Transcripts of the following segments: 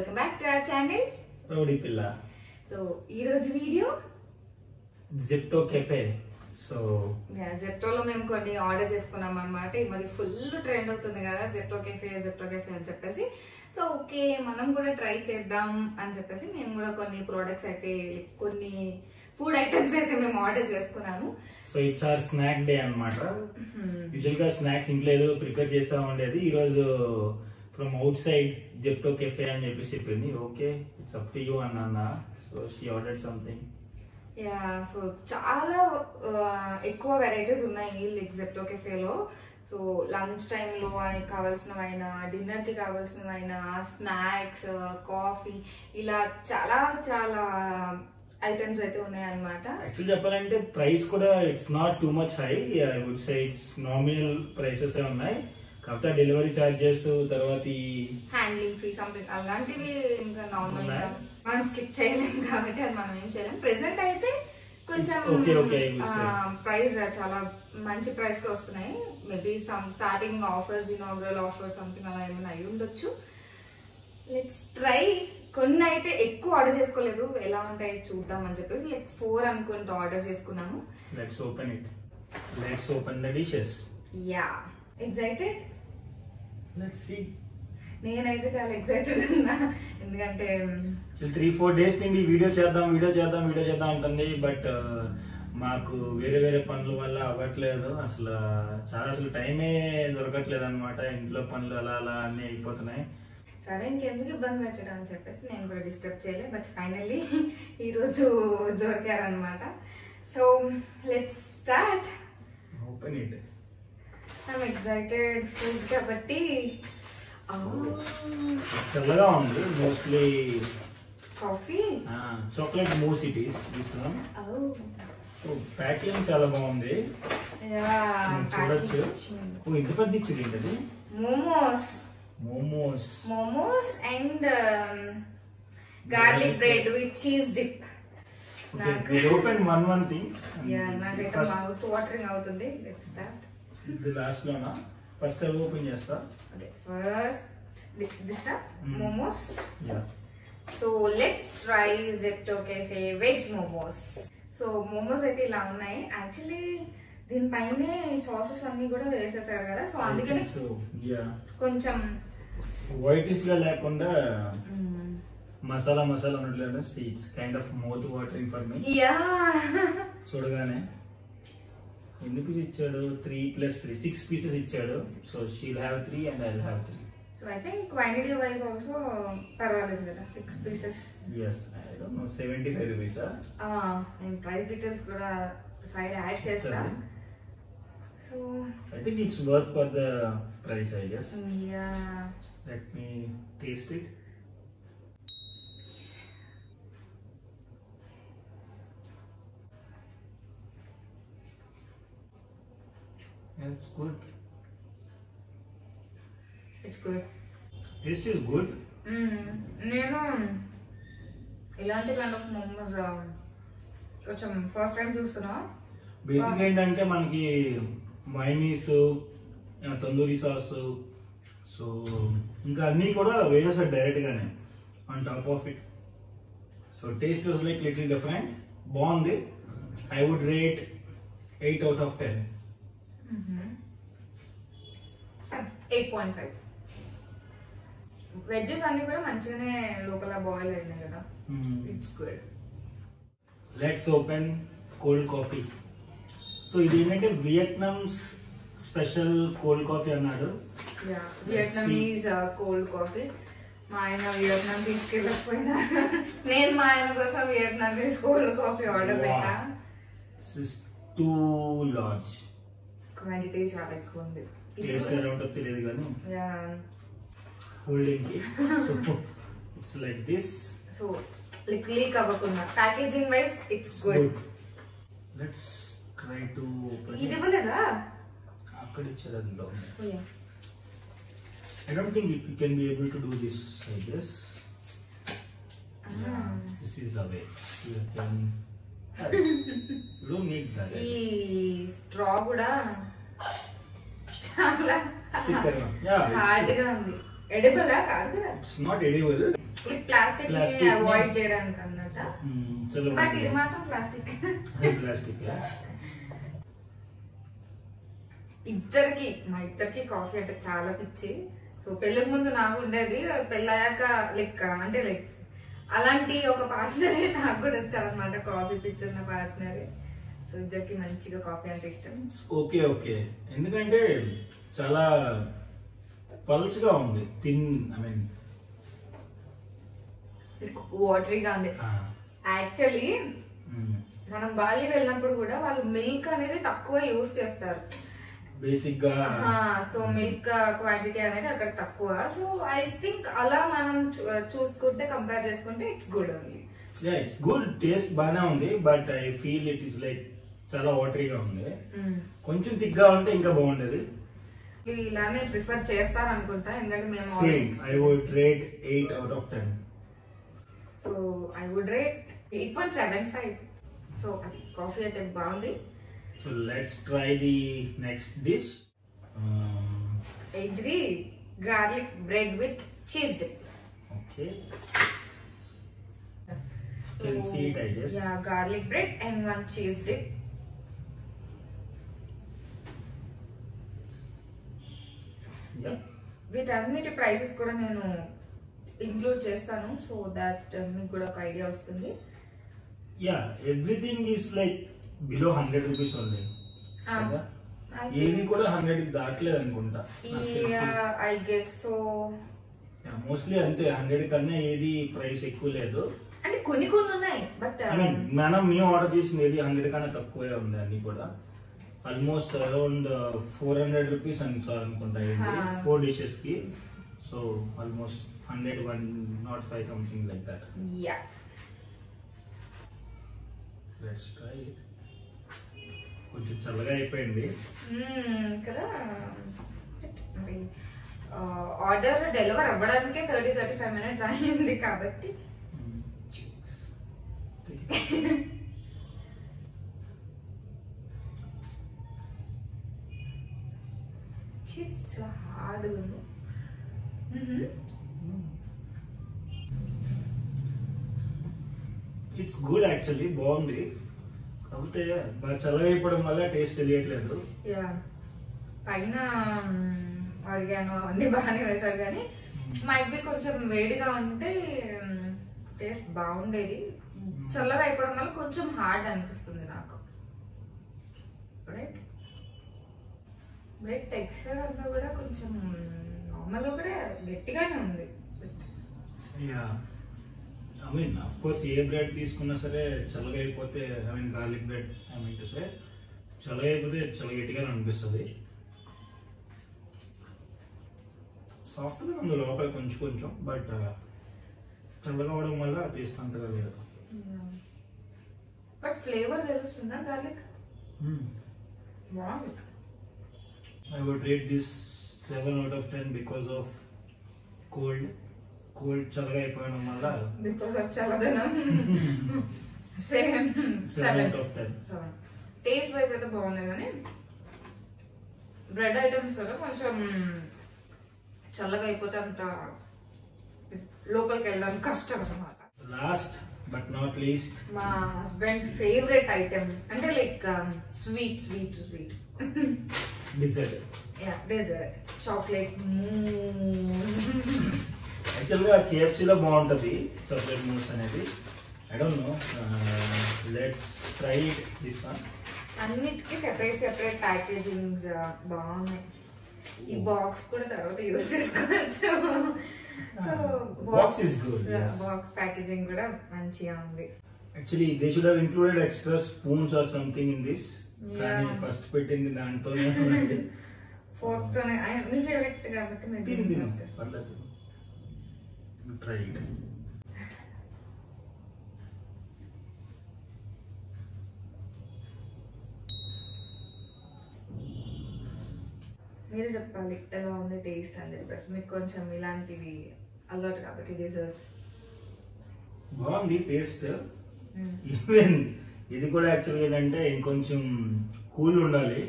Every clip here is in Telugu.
welcome back to our channel. Rowdy Pilla. So, ee roju video Zepto Cafe. So, yeah, Zepto lo మేము కొన్ని ఆర్డర్ చేసుకున్నాం అన్నమాట. ఇది మరి ఫుల్ ట్రెండ్ అవుతుంది కదా Zepto Cafe అని చెప్పేసి. సో ఓకే మనం కూడా ట్రై చేద్దాం అని చెప్పేసి మేము కూడా కొన్ని ప్రొడక్ట్స్ అయితే కొన్ని ఫుడ్ ఐటమ్స్ అయితే మేము ఆర్డర్ చేసుకున్నాము. So it's our snack day అన్నమాట. యూజువల్ గా స్నాక్స్ ఇంట్లో ఏదో ప్రిపేర్ చేస్తా ఉండేది. ఈ రోజు from outside Zepto cafe అని చెప్పేసి చెప్పింది. Okay it's up to you అన్నా. So she ordered something. Yeah so చాలా ఎక్కువ వెరైటీస్ ఉన్నాయి లైక్ జెప్టో కెఫేలో. సో లంచ్ టైంలో కావాల్సినవైనా డిన్నర్ కి కావాల్సినవైనా స్నాక్స్ కాఫీ ఇలా చాలా చాలా ఐటమ్స్ అయితే ఉన్నాయి అన్నమాట. యాక్చువల్లీ చెప్పాలంటే ప్రైస్ కూడా it's not too much high. I would say it's nominal prices ఉన్నాయి. కాకపోతే డెలివరీ చార్జెస్ తర్వాత ఈ హ్యాండ్లింగ్ ఫీ సంథింగ్ అలాంటివి ఇంకా నార్మల్ గా మనం స్కిప్ చేయలేము కాబట్టి అది మనం ఏం చేయలేం. ప్రెసెంట్ అయితే కొంచెం ప్రైస్ చాలా మంచి ప్రైస్ కి వస్తున్నాయి. Maybe some starting offers inaugural offer something అలా ఏమైనా అయి ఉండొచ్చు. Let's try. కొన్ని అయితే ఎక్కువ ఆర్డర్ చేసుకోలేదు, ఎలా ఉంటాయి చూద్దాం అని చెప్పేసి లైక్ 4 అనుకుంటూ ఆర్డర్ చేసుకున్నాము. Let's open the dishes. Yeah excited. Let's see. నేనైతే చాలా ఎక్సైటెడ్ ఉన్నా ఎందుకంటే 3-4 డేస్ నుండి వీడియో చేద్దాం అంటుంది. బట్ మాకు వేరే పనుల వల్ల అవ్వట్లేదు. అసలు టైమే దొరకట్లేదు అనమాట. ఇంట్లో పనులు అలా అన్ని అయిపోతున్నాయి. సరే ఇంకెందుకు ఇబ్బంది పెట్టడం అని చెప్పేసి నేను కూడా డిస్టర్బ్ చేయలేదు. బట్ ఫైనల్లీ ఈరోజు దొరికారనమాట. So let's start. Open it. I'm excited food కాబట్టి. చల్లగా ఉంది. Mostly coffee chocolate mousse it is this one. Packing చాలా బాగుంది. చూడొచ్చు. ఇంత పెద్ద ఇచ్చింది ఏంటది? Momos and garlic bread with cheese dip. Open one thing. నాకైతే మౌత్ వాటరింగ్ అవుతుంది. Let's start. ఇది లాస్ట్ లోనా? ఫస్ట్ ఓపెన్ చేస్తా. First this momos. So let's try Zepto cafe veg momos. So momos అయితే ఇలా ఉన్నాయి. యాక్చువల్లీ దీనిపైనే సాసెస్ అన్ని కూడా వేసేసారు కదా. సో అందుకని కొంచెం వైటిష్ గా లేకుండా మసాలా ఉన్నట్లు it's kind of mouth watering for me. చూడగానే ఎన్ని పీసెస్ ఇచ్చాడు? 3+3 6 పీసెస్ ఇచ్చాడు. So she'll have 3 and I'll have 3. So I think quantity wise also పర్వాలేదు కదా. 6 pieces. yes I don't know 75 rupees. నేను ప్రైస్ డీటెయిల్స్ కూడా సైడ్ యాడ్ చేస్తా. So I think it's worth for the price, I guess. Yeah. Let me taste it. It's good. Taste is good. నేను ఇలాంటి కైండ్ ఆఫ్ మోమోస్ కొంచెం ఫస్ట్ టైం చూస్తున్నా. బేసిక్ ఏంటంటే మనకి మైనీస్, తందూరి సాస్, సో ఇంకా అన్ని కూడా వేసేసారు డైరెక్ట్ గానే on top of it. So taste was like little different. బాగుంది. I would rate 8 out of 10. 8.5. Veggies అన్ని కూడా మంచిగానే లోపల బాయిల్ అయినాయి కదా. It's good. Let's open cold coffee. So ఇది ఏంటంటే వియట్నామ్స్ స్పెషల్ కోల్డ్ కాఫీ అన్నాడు. Vietnamese cold coffee. మా ఆయన వియట్నాం తీసుకెళ్ళకపోయినా నేను మా ఆయన కోసం వియట్నామీస్ కోల్డ్ కాఫీ ఆర్డర్ పెట్టా. Two large. క్వాంటిటీ చాలా ఎక్కువ ఉంది. టేస్ట్ ఎలా ఉంటుందో తెలియదు కానీ హోల్డింగ్ కి. So it's like this. So leak అవ్వకుండా packaging wise it's good. Let's try to. ఇది ఇవ్వలేదా? అక్కడ ఇచ్చారు అందులో. I don't think you can be able to do this like this. Yeah, this is the way. You can. You don't need that. ఈ స్ట్రా కూడా చాలా హార్డ్ గా ఉంది. ఎడిబుల్ కాదు కదా. It's not edible. Plastic avoid చేయడానికి అన్నమాట. బట్ ఇది మాత్రం ప్లాస్టిక్. ప్లాస్టిక్. మా ఇద్దరికి కాఫీ అంటే చాలా పిచ్చి. సో పెళ్ళికి ముందు నాకు ఉండేది, పెళ్ళయ్యాక లైక్ అలాంటి ఒక పార్ట్నరే నాకు కూడా వచ్చారనమాట, కాఫీ పిచ్చి ఉన్న పార్ట్నరే. సో ఇద్దరికి మంచిగా కాఫీ అంటే ఇష్టం. ఓకే ఎందుకంటే చాలా పల్చగా ఉంది, వాటరీగా ఉంది. యాక్చువల్లీ మనం బాలి వెళ్ళినప్పుడు కూడా వాళ్ళు మిల్క్ అనేది తక్కువ యూజ్ చేస్తారు బేసిక్ గా. సో మిల్క్ క్వాంటిటీ అనేది అక్కడ తక్కువ. సో ఐ థింక్ అలా మనం చూసుకుంటే కంపేర్ చేసుకుంటే it's good only. It's good, taste బాగానే ఉంది. But I feel it is like చాలా వాటరీగా ఉంది. కొంచెం థిక్గా ఉంటే ఇంకా బాగుండేది. ఇలానే ప్రిఫర్ చేస్తాను అనుకుంటా, ఎందుకంటే మేము I would rate 8 out of 10. So I would rate 8.75. So అది కాఫీ అయితే బాగుంది. So let's try the next dish. Egg garlic bread with cheese dip. Okay. Can see it, I guess. Yeah, garlic bread and one cheese dip. వీటన్నిటి ప్రైసెస్ కూడా నేను ఇంక్లూడ్ చేస్తాను, సో దట్ మీకు కూడా ఒక ఐడియా వస్తుంది. Yeah, everything is like below 100 rupees only. ఏది కూడా 100 దాటలేదు అనుకుంటా. I guess so. మోస్ట్లీ అంతే, 100 కన్నా ఏది ప్రైస్ ఎక్కువ లేదు. అంటే కొన్ని ఉన్నాయి, బట్ మేము ఆర్డర్ చేసింది ఏది 100 కన్నా తక్కువే ఉంది. అన్ని కూడా ఆల్మోస్ట్ అరౌండ్ 400 రూపీస్ అంత అనుకుంటా 4 dishes కి. So almost 100, 105 something like that. Let's try it. కొంచెం చల్లగా అయిపోయింది కదా. మరి ఆర్డర్ డెలివర్ అవ్వడానికే 30-35 minutes అయింది కాబట్టి చాలా హార్డ్ ఉంది. ఇట్స్ గుడ్ యాక్చువల్లీ, బాగుంది. కాకపోతే బాగా చల్లగా అయిపోవడం వల్ల టేస్ట్ తెలియట్లేదు. పైన అడిగాను అవన్నీ బాగానే వేశారు, కానీ మైట్ బి కొంచెం వేడిగా ఉంటే టేస్ట్ బాగుండేది. చల్లగా అయిపోవడం వల్ల కొంచెం హార్డ్ అనిపిస్తుంది నాకు. బ్రెడ్ టెక్స్చర్ అంతా కూడా కొంచెం నార్మల్ గా కూడా గట్టిగానే ఉంది. అఫ్ కోర్స్ ఏ బ్రెడ్ తీసుకున్నా సరే చల్లగా అయిపోతే, గార్లిక్ బ్రెడ్ సరే చల్లగా అయిపోతే చాలా గట్టిగానే అనిపిస్తుంది. సాఫ్ట్గా ఉంది లోపల కొంచెం, బట్ చల్లగా అవడం వల్ల టేస్ట్ అంతగా లేదు. బట్ ఫ్లేవర్ తెలుస్తుందా గార్లిక్? బాగుంది. I would rate this 7 out of 10 because of cold చల్లగా అయిపోవడం వల్ల. బికాస్ ఆఫ్ చల్లదనం. Same 7 out of 10. Taste wise అయితే బాగుంది, కానీ బ్రెడ్ ఐటమ్స్ కదా కొంచెం చల్లగా అయిపోతే అంత లోపలికి వెళ్ళడానికి కష్టం అన్నమాట. లాస్ట్ బట్ నాట్ లీస్ట్, మా హస్బెండ్ ఫేవరెట్ ఐటమ్ అంటే like sweet dessert chocolate Moose. యాక్చువల్గా కేఎఫ్సీలో బాగుంటుంది చాక్లెట్ మూస్ అనేది. I don't know, let's try it this one. అన్నిటికీ సెపరేట్ ప్యాకేజింగ్స్ బాగున్నాయి. ఈ బాక్స్ కూడా తర్వాత యూజ్ చేసుకోవచ్చు. So box is good. Box packaging కూడా మంచిగా ఉంది. Actually they should have included extra spoons or something in this, కానీ ఫస్ట్ పెట్టింది దాంతోనే ఉన్నది. ఫోర్క్ తోనే. మీ ఫేవరెట్ కాబట్టి మీరు పర్లేదు, ట్రై ఇట్. మీరు చెప్పాలి ఎలా ఉంది టేస్ట్ అని చెప్పేసి. మీకు కొంచెం ఇలాంటివి అలవాటు కాబట్టి డెజర్ట్స్. బాగుంది టేస్ట్. ఈవెన్ ఇది కూడా యాక్చువల్గా ఏంటంటే ఇంకొంచెం కూల్ ఉండాలి.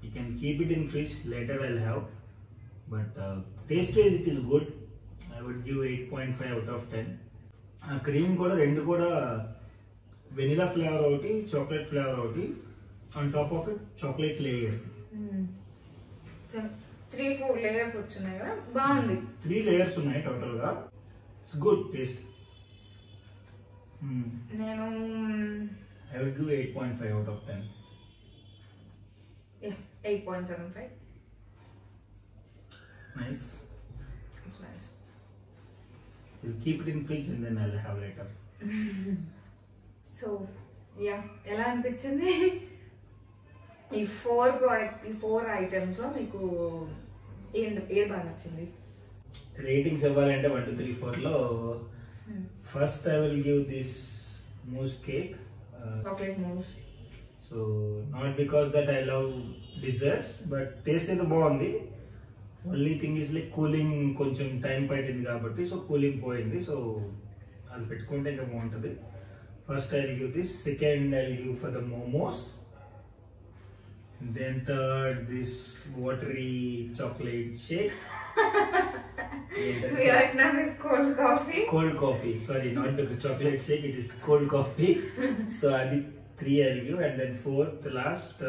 You can keep it in fridge, later I'll have. But taste wise it is good. I would give 8.5 out of 10. ఆ క్రీమ్ కూడా రెండు కూడా వెనిలా ఫ్లేవర్ ఒకటి, చాక్లెట్ ఫ్లేవర్ ఒకటి, on top of it chocolate layer. 3-4 layers వచ్చినాయి కదా, బాగుంది. 3 లేయర్స్ ఉన్నాయి టోటల్ గా. It's good taste. నేను I would give 8.5 out of 10. 8.75. Nice. It's nice. We'll keep it in fridge and then I'll have later. So ఎలా అనిపించింది ఈ 4 ఐటమ్స్ లో మీకు ఏది బాగా నచ్చింది? రేటింగ్స్ ఇవ్వాలంటే 1 2 3 4 లో first I will give this mousse cake, chocolate mousse. So not because that I love desserts, but taste అయితే బాగుంది. Only thing is like cooling కొంచెం టైం పట్టింది కాబట్టి, సో కూలింగ్ పోయింది. సో అది పెట్టుకుంటే ఇంకా బాగుంటుంది. First I give this, second I give for the momos, then third this watery chocolate shake. Vietnam is cold coffee. Cold coffee, sorry, not the chocolate shake, it is cold coffee. So adi 3 I'll give, and then fourth last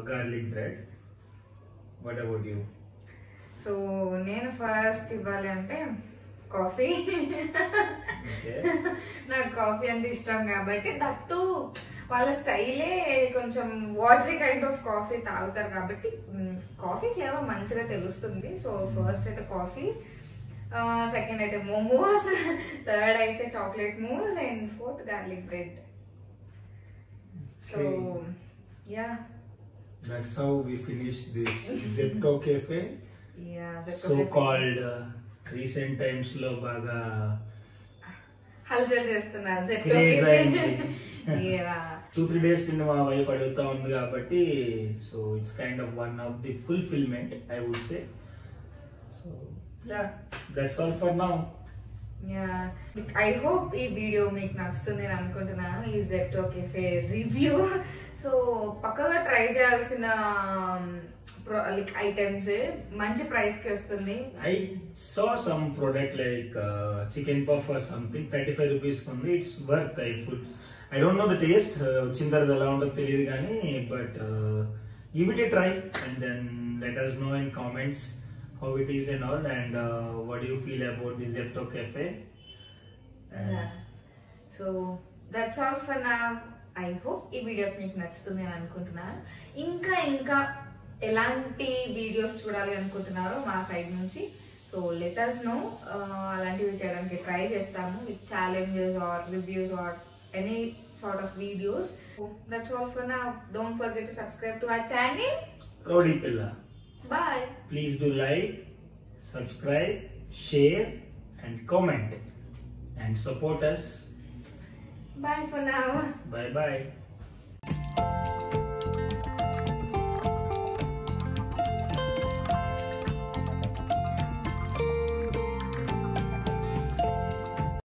garlic bread. What about you? So నేను ఫస్ట్ ఇవ్వాలి అంటే కాఫీ. నాకు కాఫీ అంటే ఇష్టం కాబట్టి, దట్టు వాళ్ళ స్టైలే కొంచెం వాటరీ కైండ్ ఆఫ్ కాఫీ తాగుతారు కాబట్టి కాఫీ ఫ్లేవర్ మంచిగా తెలుస్తుంది. సో ఫస్ట్ అయితే కాఫీ, సెకండ్ అయితే మోమోస్, థర్డ్ అయితే chocolate mousse, and fourth garlic bread. So that's how we finished this Zepto Cafe. So Zepto called recent times లో బాగా హల్చల్ చేస్తున్నారు Zepto craze Cafe. అయింది. 2-3 days కింద మా వైఫ్ అడుగుతా ఉంది కాబట్టి, so it's kind of one of the fulfilment I would say. So that's all for now. I hope ఈ వీడియో మీకు నచ్చుతుంది అని అనుకుంటున్నాను, ఈ Zepto Cafe రివ్యూ. సో పక్కగా ట్రై చేయాల్సిన లైక్ ఐటమ్స్, మంచి ప్రైస్ కి వస్తుంది. I saw some product like chicken puff or something 35 rupees ఉంది. It's worth. I don't know the taste. వచ్చిన తర్వాత ఎలా ఉంటుందో తెలియదు కానీ, but give it a try and then let us know in comments how it is and all, and what do you feel about the Zepto Cafe. So that's all for now. I hope ఈ వీడియో మీకు నచ్చుతుంది అని అనుకుంటున్నాను. ఇంకా ఎలాంటి వీడియోస్ చూడాలి అనుకుంటున్నారో మా సైడ్ నుంచి, సో లెట్ us know. అలాంటివి చేయడానికి ట్రై చేస్తాము, with challenges or reviews or any sort of videos. So that's all for now. Don't forget to subscribe to our channel Rowdy Pilla. Bye. Please do like, subscribe, share and comment and support us. Bye for now. Bye bye.